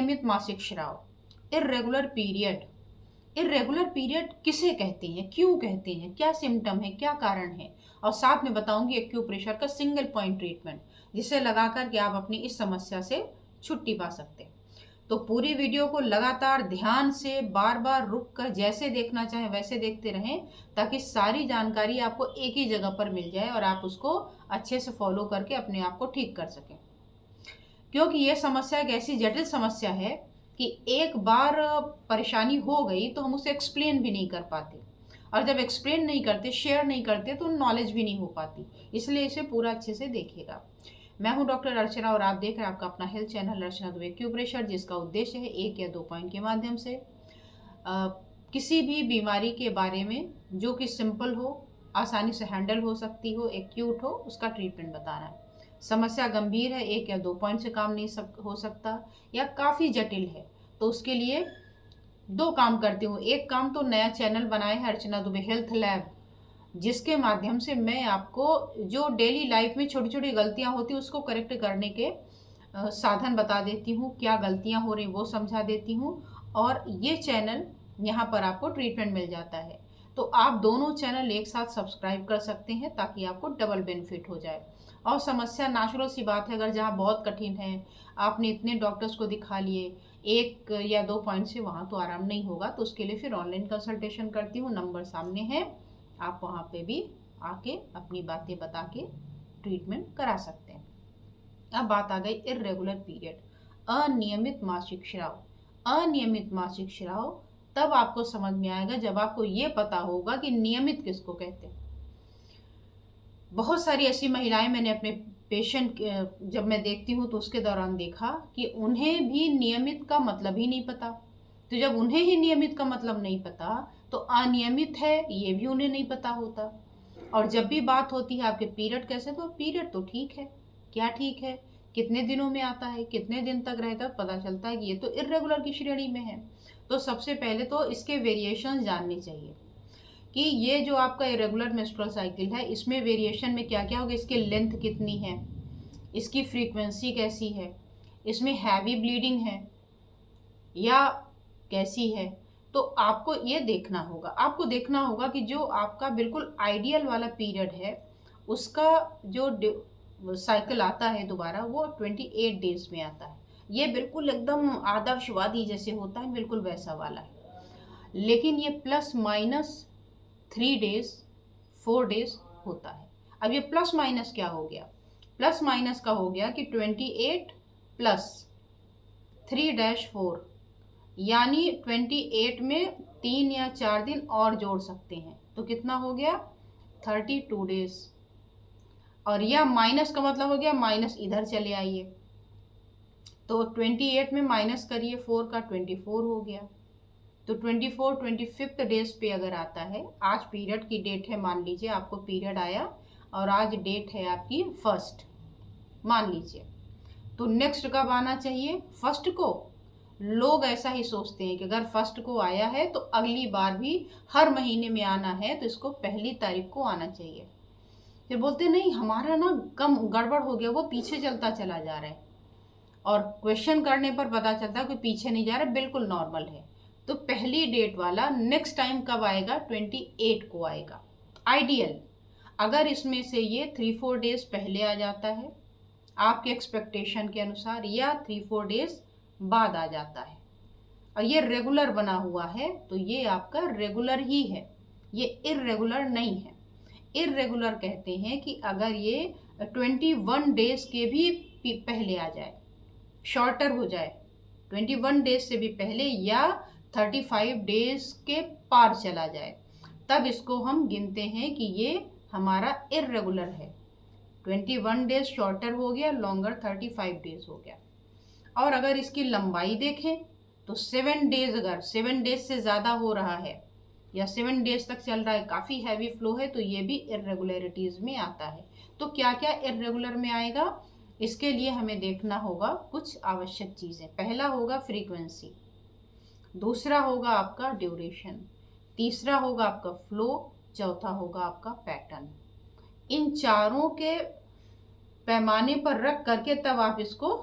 अनियमित मासिक स्राव, इर्रेगुलर पीरियड। इर्रेगुलर पीरियड किसे कहते हैं, क्यों कहते हैं, क्या सिम्टम है, क्या कारण है, और साथ में बताऊंगी एक्यूप्रेशर का सिंगल पॉइंट ट्रीटमेंट जिसे लगाकर के आप अपनी इस समस्या से छुट्टी पा सकते हैं। तो पूरी वीडियो को लगातार ध्यान से बार बार रुक कर जैसे देखना चाहे वैसे देखते रहें, ताकि सारी जानकारी आपको एक ही जगह पर मिल जाए और आप उसको अच्छे से फॉलो करके अपने आप को ठीक कर सकें। क्योंकि ये समस्या एक ऐसी जटिल समस्या है कि एक बार परेशानी हो गई तो हम उसे एक्सप्लेन भी नहीं कर पाते, और जब एक्सप्लेन नहीं करते, शेयर नहीं करते, तो नॉलेज भी नहीं हो पाती। इसलिए इसे पूरा अच्छे से देखिएगा। मैं हूं डॉक्टर अर्चना और आप देख रहे हैं आपका अपना हेल्थ चैनल अर्चना दुबे एक्यूप्रेशर, जिसका उद्देश्य है 1 या 2 पॉइंट के माध्यम से किसी भी बीमारी के बारे में जो कि सिंपल हो, आसानी से हैंडल हो सकती हो, एक्यूट हो, उसका ट्रीटमेंट बताना है। समस्या गंभीर है, 1 या 2 पॉइंट से काम नहीं हो सकता, या काफ़ी जटिल है, तो उसके लिए 2 काम करती हूँ। एक काम तो नया चैनल बनाया है अर्चना दुबे हेल्थ लैब, जिसके माध्यम से मैं आपको जो डेली लाइफ में छोटी छोटी गलतियाँ होती हैं उसको करेक्ट करने के साधन बता देती हूँ, क्या गलतियाँ हो रही वो समझा देती हूँ, और ये चैनल यहाँ पर आपको ट्रीटमेंट मिल जाता है। तो आप दोनों चैनल एक साथ सब्सक्राइब कर सकते हैं ताकि आपको डबल बेनिफिट हो जाए। और समस्या नेचुरल सी बात है, अगर जहाँ बहुत कठिन है, आपने इतने डॉक्टर्स को दिखा लिए, 1 या 2 पॉइंट से वहाँ तो आराम नहीं होगा, तो उसके लिए फिर ऑनलाइन कंसल्टेशन करती हूँ। नंबर सामने है, आप वहाँ पे भी आके अपनी बातें बता के ट्रीटमेंट करा सकते हैं। अब बात आ गई इर्रेगुलर पीरियड, अनियमित मासिक स्राव। अनियमित मासिक स्राव तब आपको समझ में आएगा जब आपको ये पता होगा कि नियमित किसको कहते हैं। बहुत सारी ऐसी महिलाएं मैंने अपने पेशेंट जब मैं देखती हूँ तो उसके दौरान देखा कि उन्हें भी नियमित का मतलब ही नहीं पता। तो जब उन्हें ही नियमित का मतलब नहीं पता, तो अनियमित है ये भी उन्हें नहीं पता होता। और जब भी बात होती है आपके पीरियड कैसे, तो पीरियड तो ठीक है, क्या ठीक है, कितने दिनों में आता है, कितने दिन तक रहता है, पता चलता है कि ये तो इर्रेगुलर की श्रेणी में है। तो सबसे पहले तो इसके वेरिएशन जानने चाहिए कि ये जो आपका इरेगुलर मेंस्ट्रुअल साइकिल है, इसमें वेरिएशन में क्या क्या होगा, इसकी लेंथ कितनी है, इसकी फ्रीक्वेंसी कैसी है, इसमें हैवी ब्लीडिंग है या कैसी है। तो आपको ये देखना होगा, आपको देखना होगा कि जो आपका बिल्कुल आइडियल वाला पीरियड है उसका जो साइकिल आता है दोबारा, वो 28 डेज में आता है। ये बिल्कुल एकदम आदर्शवादी जैसे होता है, बिल्कुल वैसा वाला है। लेकिन ये प्लस माइनस 3 डेज 4 डेज होता है। अब ये प्लस माइनस क्या हो गया, प्लस माइनस का हो गया कि 28 प्लस 3-4, यानी 28 में 3 या 4 दिन और जोड़ सकते हैं, तो कितना हो गया 32 डेज। और यह माइनस का मतलब हो गया माइनस इधर चले आइए, तो 28 में माइनस करिए 4 का 24 हो गया। तो 25 डेज पे अगर आता है, आज पीरियड की डेट है, मान लीजिए आपको पीरियड आया और आज डेट है आपकी 1 मान लीजिए, तो नेक्स्ट कब आना चाहिए, 1 को। लोग ऐसा ही सोचते हैं कि अगर 1 को आया है तो अगली बार भी हर महीने में आना है, तो इसको 1 तारीख को आना चाहिए। फिर बोलते नहीं हमारा ना कम गड़बड़ हो गया, वो पीछे चलता चला जा रहा है, और क्वेश्चन करने पर पता चलता है कि पीछे नहीं जा रहा, बिल्कुल नॉर्मल है। तो पहली डेट वाला नेक्स्ट टाइम कब आएगा, 28 को आएगा आइडियल। अगर इसमें से ये 3-4 डेज पहले आ जाता है आपके एक्सपेक्टेशन के अनुसार, या 3-4 डेज बाद आ जाता है, और ये रेगुलर बना हुआ है, तो ये आपका रेगुलर ही है, ये इर्रेगुलर नहीं है। इर्रेगुलर कहते हैं कि अगर ये 21 डेज के भी पहले आ जाए, शॉर्टर हो जाए 21 डेज से भी पहले, या 35 डेज के पार चला जाए, तब इसको हम गिनते हैं कि ये हमारा इर्रेगुलर है। 21 डेज शॉर्टर हो गया, लॉन्गर 35 डेज हो गया। और अगर इसकी लंबाई देखें तो 7 डेज, अगर 7 डेज से ज़्यादा हो रहा है या 7 डेज तक चल रहा है, काफ़ी हैवी फ्लो है, तो ये भी इर्रेगुलरिटीज़ में आता है। तो क्या क्या इर्रेगुलर में आएगा, इसके लिए हमें देखना होगा कुछ आवश्यक चीज़ें। पहला होगा फ्रीक्वेंसी, दूसरा होगा आपका ड्यूरेशन, तीसरा होगा आपका फ्लो, चौथा होगा आपका पैटर्न। इन चारों के पैमाने पर रख करके तब आप इसको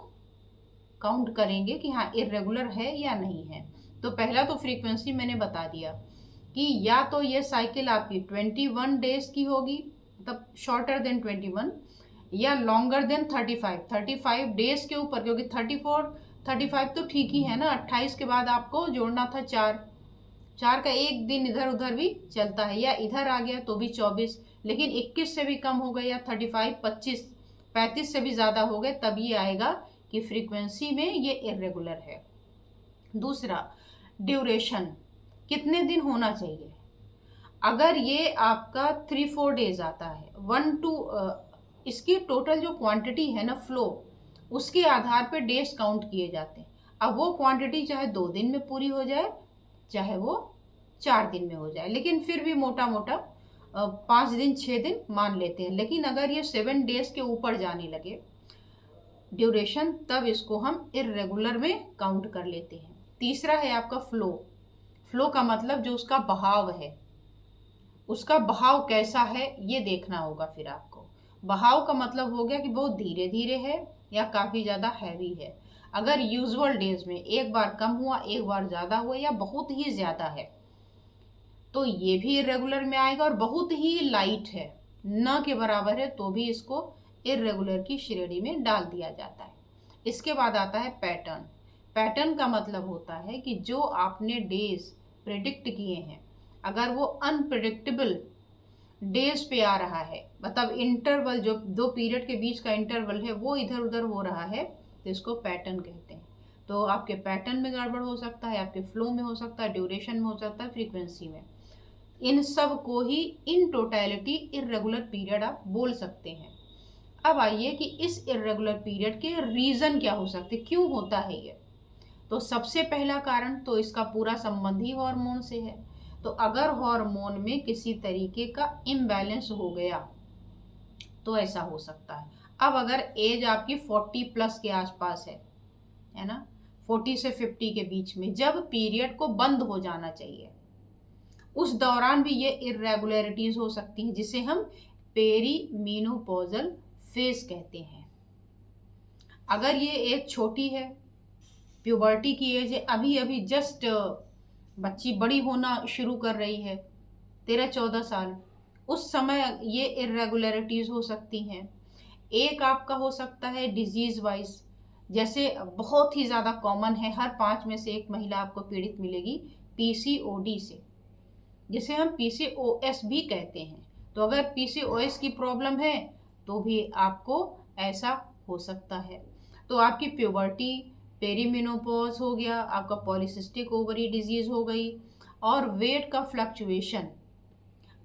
काउंट करेंगे कि हाँ इरेगुलर है या नहीं है। तो पहला तो फ्रीक्वेंसी मैंने बता दिया कि या तो ये साइकिल आपकी 21 डेज की होगी, मतलब शॉर्टर देन 21, या लॉन्गर देन 35 डेज के ऊपर, क्योंकि 35 तो ठीक ही है ना। 28 के बाद आपको जोड़ना था 4 का एक दिन इधर उधर भी चलता है, या इधर आ गया तो भी 24, लेकिन 21 से भी कम हो गए या 35, 25, 35 से भी ज़्यादा हो गए, तब ये आएगा कि फ्रीक्वेंसी में ये इरेगुलर है। दूसरा, ड्यूरेशन, कितने दिन होना चाहिए। अगर ये आपका 3-4 डेज आता है, 1 to इसकी टोटल जो क्वांटिटी है ना फ्लो, उसके आधार पर डेज काउंट किए जाते हैं। अब वो क्वांटिटी चाहे 2 दिन में पूरी हो जाए, चाहे वो 4 दिन में हो जाए, लेकिन फिर भी मोटा मोटा 5 दिन 6 दिन मान लेते हैं। लेकिन अगर ये 7 डेज के ऊपर जाने लगे ड्यूरेशन, तब इसको हम इरेगुलर में काउंट कर लेते हैं। तीसरा है आपका फ्लो का मतलब जो उसका बहाव है, उसका बहाव कैसा है ये देखना होगा। फिर आपको बहाव का मतलब हो गया कि बहुत धीरे धीरे है या काफ़ी ज़्यादा हैवी है। अगर यूजुअल डेज में एक बार कम हुआ, एक बार ज़्यादा हुआ, या बहुत ही ज़्यादा है, तो ये भी इरेगुलर में आएगा। और बहुत ही लाइट है, न के बराबर है, तो भी इसको इरेगुलर की श्रेणी में डाल दिया जाता है। इसके बाद आता है पैटर्न। पैटर्न का मतलब होता है कि जो आपने डेज प्रिडिक्ट किए हैं, अगर वो अनप्रिडिक्टेबल डेज पे आ रहा है, मतलब इंटरवल जो 2 पीरियड के बीच का इंटरवल है वो इधर उधर हो रहा है, तो इसको पैटर्न कहते हैं। तो आपके पैटर्न में गड़बड़ हो सकता है, आपके फ्लो में हो सकता है, ड्यूरेशन में हो सकता है, फ्रीक्वेंसी में। इन सब को ही इन टोटलिटी इरेगुलर पीरियड आप बोल सकते हैं। अब आइए कि इस इरेगुलर पीरियड के रीज़न क्या हो सकते, क्यों होता है ये। तो सबसे पहला कारण तो इसका पूरा संबंध ही हार्मोन से है। तो अगर हार्मोन में किसी तरीके का इम्बैलेंस हो गया तो ऐसा हो सकता है। अब अगर एज आपकी 40+ के आसपास है ना, 40 से 50 के बीच में, जब पीरियड को बंद हो जाना चाहिए, उस दौरान भी ये इरेगुलरिटीज हो सकती हैं, जिसे हम पेरीमेनोपॉजल फेज कहते हैं। अगर ये एज छोटी है, प्यूबर्टी की एज है, अभी अभी जस्ट बच्ची बड़ी होना शुरू कर रही है, 13-14 साल, उस समय ये इरेगुलरिटीज हो सकती हैं। एक आपका हो सकता है डिजीज वाइज, जैसे बहुत ही ज़्यादा कॉमन है, हर 5 में से 1 महिला आपको पीड़ित मिलेगी पीसीओडी से, जिसे हम पीसीओएस भी कहते हैं। तो अगर पीसीओएस की प्रॉब्लम है तो भी आपको ऐसा हो सकता है। तो आपकी प्यूबर्टी, पेरीमेनोपॉज हो गया, आपका पॉलीसिस्टिक ओवरी डिजीज़ हो गई, और वेट का फ्लक्चुएशन।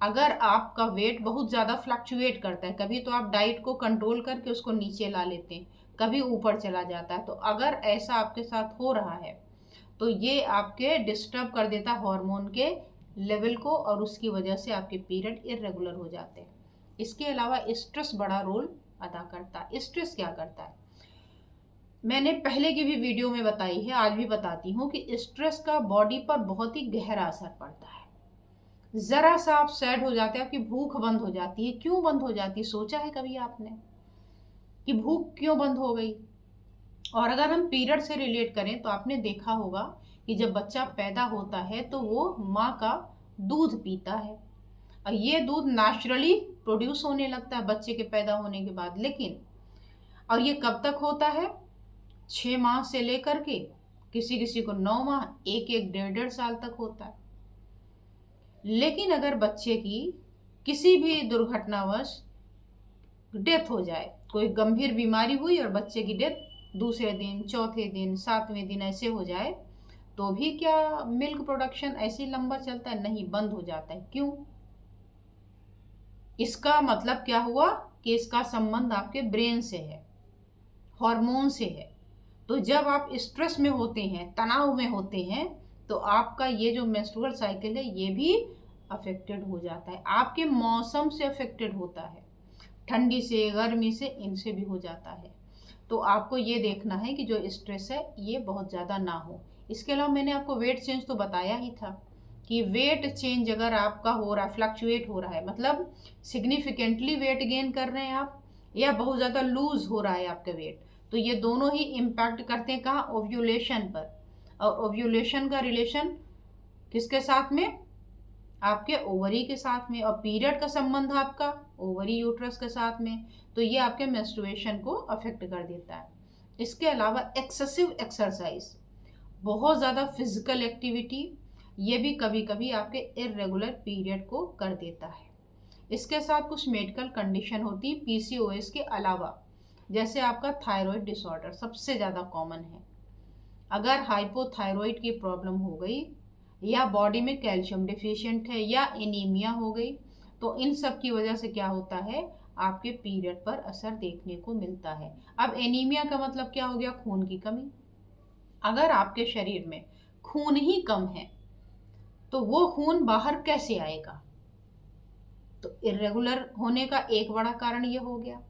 अगर आपका वेट बहुत ज़्यादा फ्लक्चुएट करता है, कभी तो आप डाइट को कंट्रोल करके उसको नीचे ला लेते हैं, कभी ऊपर चला जाता है, तो अगर ऐसा आपके साथ हो रहा है तो ये आपके डिस्टर्ब कर देता है हार्मोन के लेवल को, और उसकी वजह से आपके पीरियड इरेगुलर हो जाते हैं। इसके अलावा स्ट्रेस बड़ा रोल अदा करता है। स्ट्रेस क्या करता है, मैंने पहले की भी वीडियो में बताई है, आज भी बताती हूँ कि स्ट्रेस का बॉडी पर बहुत ही गहरा असर पड़ता है। ज़रा सा आप सैड हो जाते हैं, आपकी भूख बंद हो जाती है। क्यों बंद हो जाती है, सोचा है कभी आपने कि भूख क्यों बंद हो गई। और अगर हम पीरियड से रिलेट करें तो आपने देखा होगा कि जब बच्चा पैदा होता है तो वो माँ का दूध पीता है, और ये दूध नेचुरली प्रोड्यूस होने लगता है बच्चे के पैदा होने के बाद। लेकिन और ये कब तक होता है, 6 माह से लेकर के किसी किसी को 9 माह, एक 1.5 साल तक होता है। लेकिन अगर बच्चे की किसी भी दुर्घटनावश डेथ हो जाए, कोई गंभीर बीमारी हुई और बच्चे की डेथ दूसरे दिन, चौथे दिन, 7वें दिन ऐसे हो जाए, तो भी क्या मिल्क प्रोडक्शन ऐसे लंबा चलता है, नहीं, बंद हो जाता है। क्यों, इसका मतलब क्या हुआ कि इसका संबंध आपके ब्रेन से है, हार्मोन से है। तो जब आप स्ट्रेस में होते हैं, तनाव में होते हैं, तो आपका ये जो मेंस्ट्रुअल साइकिल है ये भी अफेक्टेड हो जाता है। आपके मौसम से अफेक्टेड होता है, ठंडी से, गर्मी से, इनसे भी हो जाता है। तो आपको ये देखना है कि जो स्ट्रेस है ये बहुत ज़्यादा ना हो। इसके अलावा मैंने आपको वेट चेंज तो बताया ही था कि वेट चेंज अगर आपका हो रहा है, फ्लक्चुएट हो रहा है, मतलब सिग्निफिकेंटली वेट गेन कर रहे हैं आप, या बहुत ज़्यादा लूज हो रहा है आपका वेट, तो ये दोनों ही इम्पैक्ट करते हैं कहाँ, ओव्यूलेशन पर। और ओव्यूलेशन का रिलेशन किसके साथ में, आपके ओवरी के साथ में, और पीरियड का संबंध आपका ओवरी यूट्रस के साथ में। तो ये आपके मेंस्ट्रुएशन को अफेक्ट कर देता है। इसके अलावा एक्सेसिव एक्सरसाइज, बहुत ज़्यादा फिजिकल एक्टिविटी, ये भी कभी कभी आपके इरेगुलर पीरियड को कर देता है। इसके साथ कुछ मेडिकल कंडीशन होती है पीसीओएस के अलावा, जैसे आपका थायराइड डिसऑर्डर सबसे ज़्यादा कॉमन है। अगर हाइपोथायराइड की प्रॉब्लम हो गई, या बॉडी में कैल्शियम डिफिशिएंट है, या एनीमिया हो गई, तो इन सब की वजह से क्या होता है, आपके पीरियड पर असर देखने को मिलता है। अब एनीमिया का मतलब क्या हो गया, खून की कमी। अगर आपके शरीर में खून ही कम है तो वो खून बाहर कैसे आएगा, तो इरेगुलर होने का एक बड़ा कारण ये हो गया।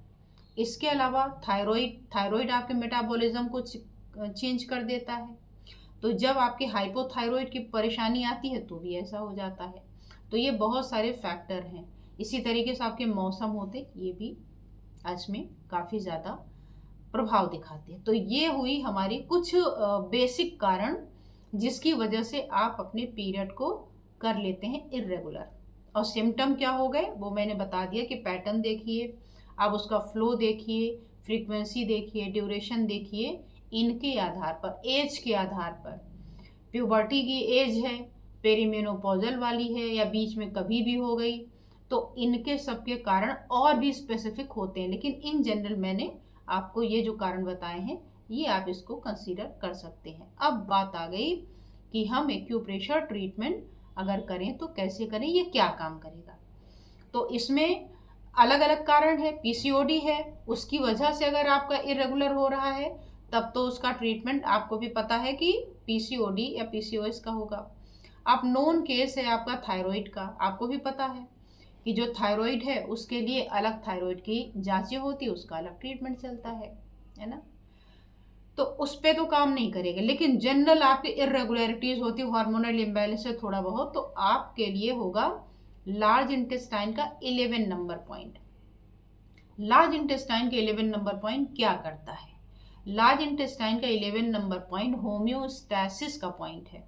इसके अलावा थायराइड आपके मेटाबॉलिज्म को चेंज कर देता है। तो जब आपके हाइपोथायराइड की परेशानी आती है तो भी ऐसा हो जाता है। तो ये बहुत सारे फैक्टर हैं। इसी तरीके से आपके मौसम होते, ये भी इसमें काफ़ी ज़्यादा प्रभाव दिखाते हैं। तो ये हुई हमारी कुछ बेसिक कारण जिसकी वजह से आप अपने पीरियड को कर लेते हैं इरेगुलर। और सिम्टम क्या हो गए वो मैंने बता दिया कि पैटर्न देखिए, आप उसका फ्लो देखिए, फ्रीक्वेंसी देखिए, ड्यूरेशन देखिए, इनके आधार पर, एज के आधार पर, प्यूबर्टी की एज है, पेरीमेनोपॉजल वाली है, या बीच में कभी भी हो गई, तो इनके सबके कारण और भी स्पेसिफिक होते हैं। लेकिन इन जनरल मैंने आपको ये जो कारण बताए हैं ये आप इसको कंसीडर कर सकते हैं। अब बात आ गई कि हम एक्यूप्रेशर ट्रीटमेंट अगर करें तो कैसे करें, ये क्या काम करेगा। तो इसमें अलग अलग कारण है। पीसीओडी है, उसकी वजह से अगर आपका इरेगुलर हो रहा है तब तो उसका ट्रीटमेंट आपको भी पता है कि पीसीओडी या पीसीओएस का होगा। अब नोन केस है आपका थायराइड का, आपको भी पता है कि जो थायराइड है उसके लिए अलग थायराइड की जांचें होती है, उसका अलग ट्रीटमेंट चलता है ना। तो उस पर तो काम नहीं करेगा। लेकिन जनरल आपकी इरेगुलरिटीज होती है, हार्मोनल इम्बैलेंस है थोड़ा बहुत, तो आपके लिए होगा लार्ज इंटेस्टाइन का 11 नंबर पॉइंट। लार्ज इंटेस्टाइन का 11 नंबर पॉइंट क्या करता है, लार्ज इंटेस्टाइन का 11 नंबर पॉइंट होम्योस्टैसिस का पॉइंट है।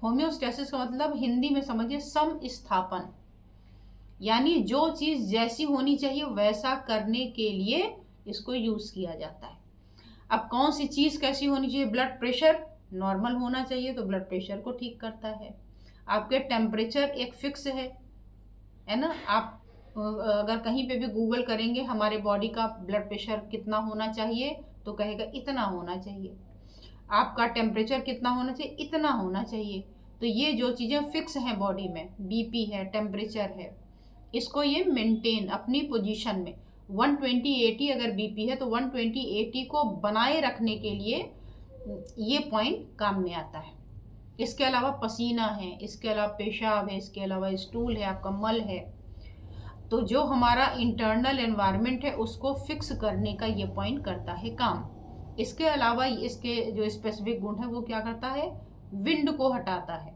होम्योस्टैसिस का मतलब हिंदी में समझिए सम स्थापन, यानी जो चीज़ जैसी होनी चाहिए वैसा करने के लिए इसको यूज़ किया जाता है। अब कौन सी चीज़ कैसी होनी चाहिए, ब्लड प्रेशर नॉर्मल होना चाहिए तो ब्लड प्रेशर को ठीक करता है। आपके टेम्परेचर एक फिक्स है ना। आप अगर कहीं पे भी गूगल करेंगे हमारे बॉडी का ब्लड प्रेशर कितना होना चाहिए तो कहेगा इतना होना चाहिए। आपका टेम्परेचर कितना होना चाहिए, इतना होना चाहिए। तो ये जो चीज़ें फिक्स हैं बॉडी में, बीपी है, टेम्परेचर है, इसको ये मेंटेन अपनी पोजीशन में 120/80 अगर बीपी है तो 120/80 को बनाए रखने के लिए ये पॉइंट काम में आता है। इसके अलावा पसीना है, इसके अलावा पेशाब है, इसके अलावा स्टूल है, आपका मल है। तो जो हमारा इंटरनल एनवायरनमेंट है उसको फिक्स करने का ये पॉइंट करता है काम। इसके अलावा इसके जो स्पेसिफिक गुण है वो क्या करता है, विंड को हटाता है।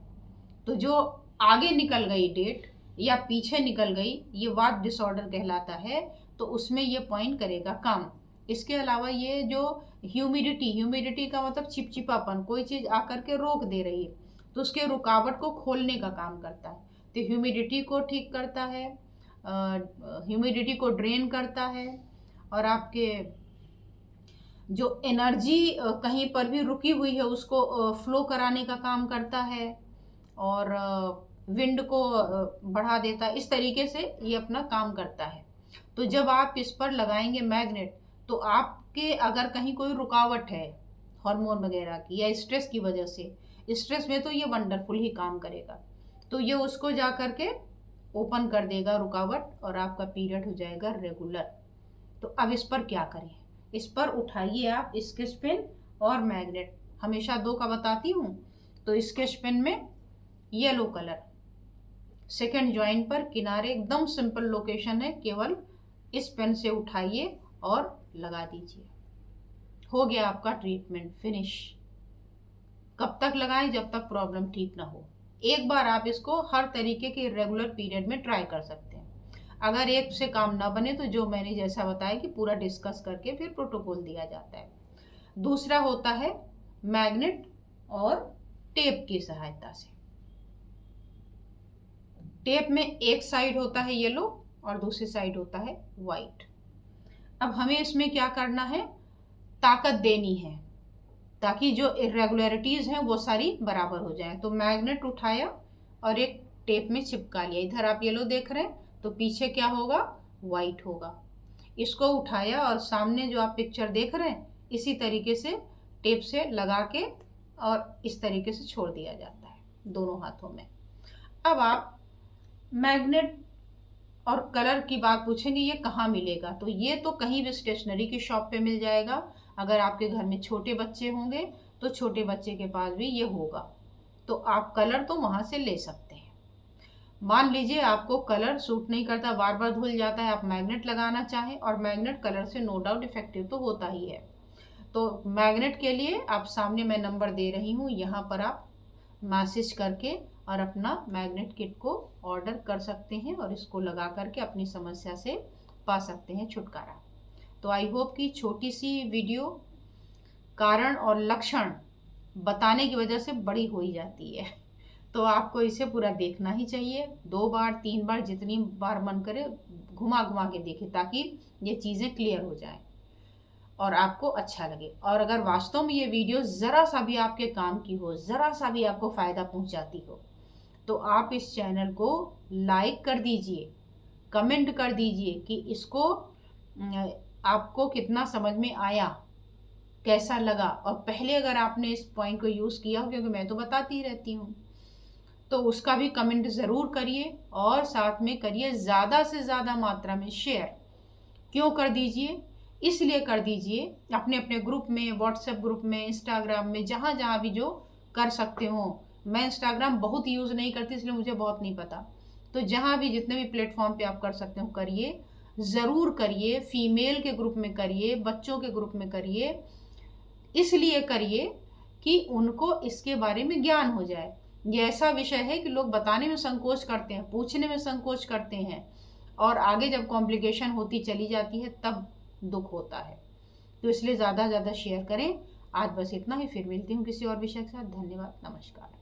तो जो आगे निकल गई डेट या पीछे निकल गई, ये वात डिसऑर्डर कहलाता है, तो उसमें ये पॉइंट करेगा काम। इसके अलावा ये जो ह्यूमिडिटी का मतलब चिपचिपापन, कोई चीज़ आकर के रोक दे रही है तो उसके रुकावट को खोलने का काम करता है। तो ह्यूमिडिटी को ठीक करता है, ह्यूमिडिटी को ड्रेन करता है, और आपके जो एनर्जी कहीं पर भी रुकी हुई है उसको फ्लो कराने का काम करता है, और विंड को बढ़ा देता है। इस तरीके से ये अपना काम करता है। तो जब आप इस पर लगाएंगे मैग्नेट तो आपके अगर कहीं कोई रुकावट है हार्मोन वगैरह की या स्ट्रेस की वजह से, स्ट्रेस में तो ये वंडरफुल ही काम करेगा। तो ये उसको जा कर के ओपन कर देगा रुकावट, और आपका पीरियड हो जाएगा रेगुलर। तो अब इस पर क्या करें, इस पर उठाइए आप स्केच पेन और मैग्नेट, हमेशा 2 का बताती हूँ। तो स्केच पेन में येलो कलर, सेकेंड जॉइंट पर किनारे, एकदम सिंपल लोकेशन है, केवल इस पेन से उठाइए और लगा दीजिए। हो गया आपका ट्रीटमेंट फिनिश। कब तक लगाएं, जब तक प्रॉब्लम ठीक ना हो। एक बार आप इसको हर तरीके के रेगुलर पीरियड में ट्राई कर सकते हैं। अगर एक से काम ना बने तो जो मैंने जैसा बताया कि पूरा डिस्कस करके फिर प्रोटोकॉल दिया जाता है। दूसरा होता है मैग्नेट और टेप की सहायता से। टेप में एक साइड होता है येलो और दूसरी साइड होता है वाइट। अब हमें इसमें क्या करना है, ताकत देनी है ताकि जो इरेगुलरिटीज हैं वो सारी बराबर हो जाए। तो मैग्नेट उठाया और एक टेप में चिपका लिया। इधर आप येलो देख रहे हैं तो पीछे क्या होगा, वाइट होगा। इसको उठाया और सामने जो आप पिक्चर देख रहे हैं इसी तरीके से टेप से लगा के और इस तरीके से छोड़ दिया जाता है दोनों हाथों में। अब आप मैग्नेट और कलर की बात पूछेंगे ये कहाँ मिलेगा, तो ये तो कहीं भी स्टेशनरी की शॉप पे मिल जाएगा। अगर आपके घर में छोटे बच्चे होंगे तो छोटे बच्चे के पास भी ये होगा, तो आप कलर तो वहाँ से ले सकते हैं। मान लीजिए आपको कलर सूट नहीं करता, बार बार धुल जाता है, आप मैग्नेट लगाना चाहें, और मैग्नेट कलर से नो डाउट इफेक्टिव तो होता ही है। तो मैग्नेट के लिए आप सामने मैं नंबर दे रही हूँ, यहाँ पर आप मैसेज करके और अपना मैग्नेट किट को ऑर्डर कर सकते हैं और इसको लगा करके अपनी समस्या से पा सकते हैं छुटकारा। तो आई होप कि छोटी सी वीडियो कारण और लक्षण बताने की वजह से बड़ी हो ही जाती है, तो आपको इसे पूरा देखना ही चाहिए। 2 बार 3 बार जितनी बार मन करे घुमा घुमा के देखें ताकि ये चीज़ें क्लियर हो जाएं और आपको अच्छा लगे। और अगर वास्तव में ये वीडियो ज़रा सा भी आपके काम की हो, ज़रा सा भी आपको फ़ायदा पहुंचाती हो, तो आप इस चैनल को लाइक कर दीजिए, कमेंट कर दीजिए कि इसको आपको कितना समझ में आया, कैसा लगा, और पहले अगर आपने इस पॉइंट को यूज़ किया हो, क्योंकि मैं तो बताती रहती हूँ, तो उसका भी कमेंट ज़रूर करिए और साथ में करिए ज़्यादा से ज़्यादा मात्रा में शेयर। क्यों कर दीजिए, इसलिए कर दीजिए अपने अपने ग्रुप में, व्हाट्सएप ग्रुप में, इंस्टाग्राम में, जहाँ जहाँ भी जो कर सकते हो। मैं इंस्टाग्राम बहुत यूज़ नहीं करती इसलिए मुझे बहुत नहीं पता, तो जहाँ भी जितने भी प्लेटफॉर्म पे आप कर सकते हो करिए, ज़रूर करिए। फीमेल के ग्रुप में करिए, बच्चों के ग्रुप में करिए, इसलिए करिए कि उनको इसके बारे में ज्ञान हो जाए। ये ऐसा विषय है कि लोग बताने में संकोच करते हैं, पूछने में संकोच करते हैं, और आगे जब कॉम्प्लिकेशन होती चली जाती है तब दुख होता है। तो इसलिए ज़्यादा से ज़्यादा शेयर करें। आज बस इतना ही, फिर मिलती हूँ किसी और विषय के साथ। धन्यवाद, नमस्कार।